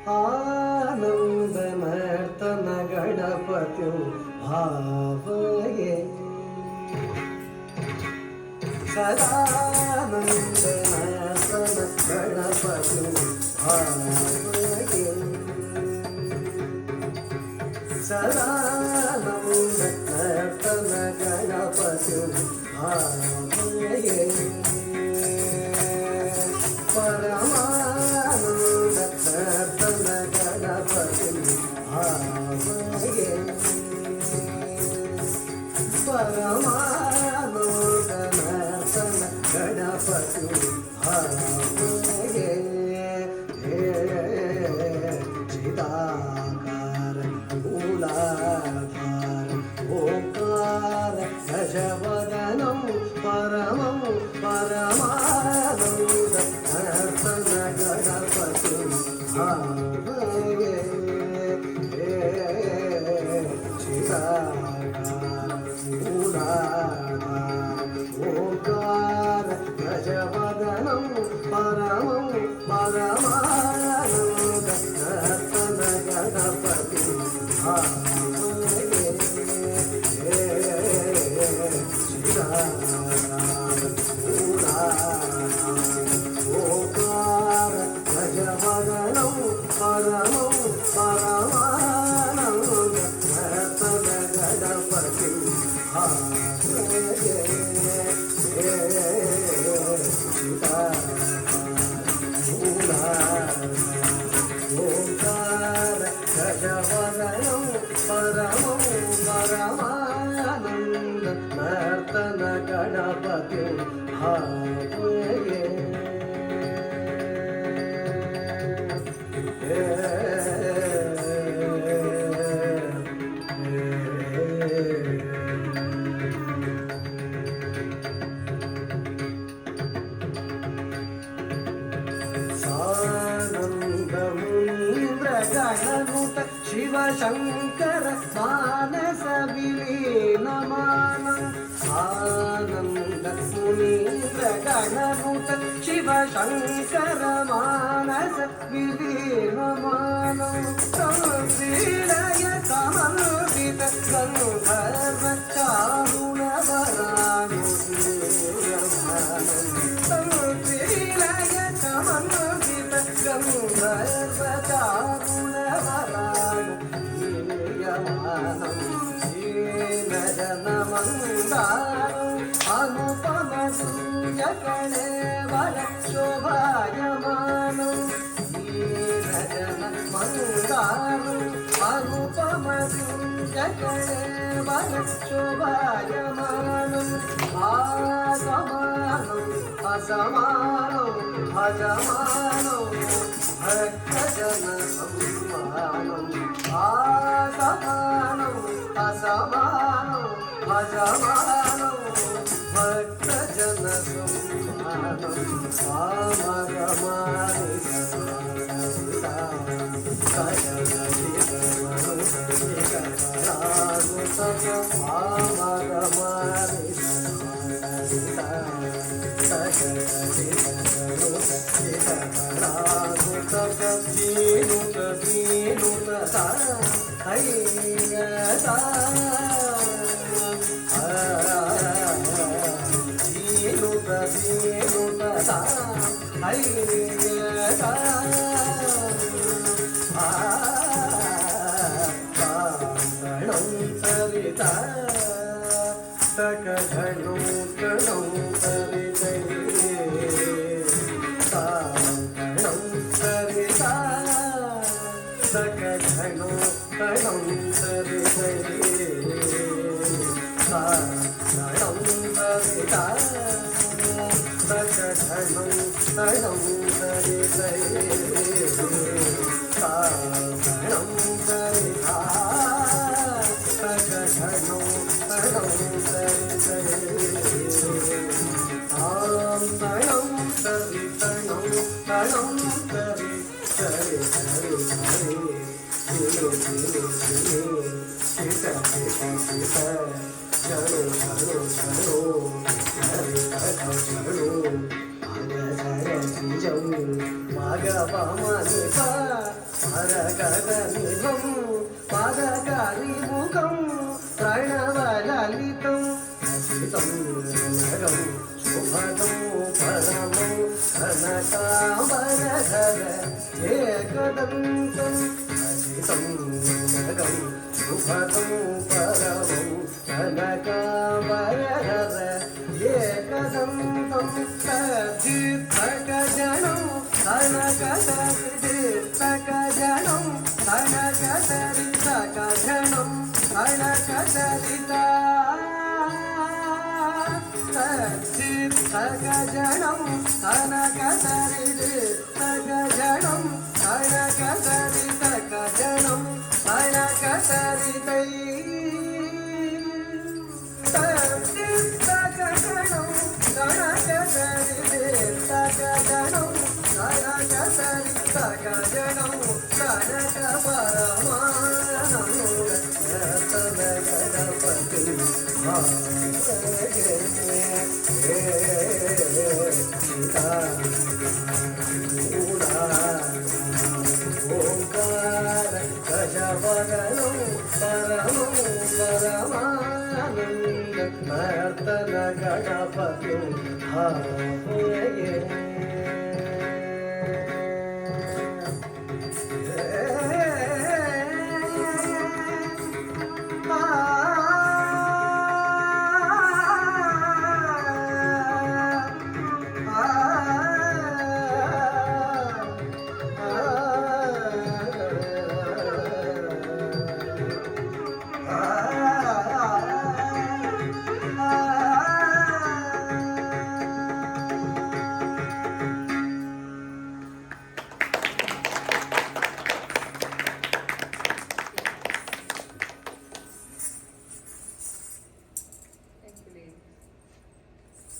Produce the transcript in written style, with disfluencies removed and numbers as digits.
ಆನಂದನರ್ತನ ಗಣಪತಿ ಭಾವಯೇ ಸದಾನಂದನರ್ತನ ಗಣಪತಿ ಭಾವಯೇ ಸದಾನಂದನರ್ತನ ಗಣಪತಿ ಭಾವಯೇ ಪರಮಾನಂದನರ್ತನ ಗಣಪತಿ ಭಾವಯೇ ಪರಮಾನಂದನರ್ತನ ಗಣಪತಿ ಭಾವಯೇ ಚಿದಾಕಾರ ಮೂಲಾಧಾರ ಓಂಕಾರ ಗಜವದನಂ ಪರಮಂ ಪರಮಾನಂದನರ್ತನ ಗಣಪತಿ ಭಾವಯೇ ಚಿದಾಕಾರ ಮೂಲಾಧಾರ ಓಂಕಾರ ಗಜವದನಂ ಪರಮಂ ಪರಮಾನಂದನರ್ತನ ಗಣಪತಿ ಭಾವಯೇ ಚಿದಾಕಾರ ಮೂಲಾಧಾರ ಓಂಕಾರ ಗಜವದನಂ ಪರಮಂ ಪರಮಾನಂದನರ್ತನ ಗಣಪತಿ ಭಾವಯೇ ಓಂಕಾರ ಗಜವದನಂ ಪರಮಂ ಪರಮಾನಂದನರ್ತನ ಗಣಪತಿ ಭಾವಯೇ ಗಣನುತ ಶಿವಶಂಕರ ಮಾನಸ ವಿಲೀನಮಾನ ಆನಂದ ಮುನೀಂದ್ರ ಗಣನುತ ಶಿವಶಂಕರ ಮಾನಸ ವಿಲೀನಮಾನ ಕ್ರೀಡಯ ಸಮನ್ವಿತ ಗಂಧರ್ವ ಚಾರುಣವರಾನು ಕ್ರೀಡಯ ಸಮನ್ವಿತ ಗಂಧರ್ವ అనుపమ సూర్యకళే వర శోభాయమానం జన మందారం అనుపమ సూర్యకళే వర శోభాయమానం ఆసమానం అసమానం భజమానం భక్తజన సమ్మానం ఆసమానం అసమానం భజమానం భక్తజన సమ్మానం పామగమాని హరగగనిభం పాదకారిముఖం ప్రణవలలితం అసితం నగం శుభదం పరమం కనకాంబరధర ఏకదంతం అసితం నగం శుభదం పరమం కనకాంబరధర ఏకదంతం తద్ధితకజనం కనకదరితకజనం కనకదరితకజనం కనకదరిత తద్ధితకజనం కనకదరితకజనం కనకదరితకజనం కనకదరితై తద్ధితకజనం కనకదరితకజనం కనకదరితకజనం కనక పరమానంద గణపతి ఓంకార గజవదనం పరమం పరమానంద నర్తన గణపతి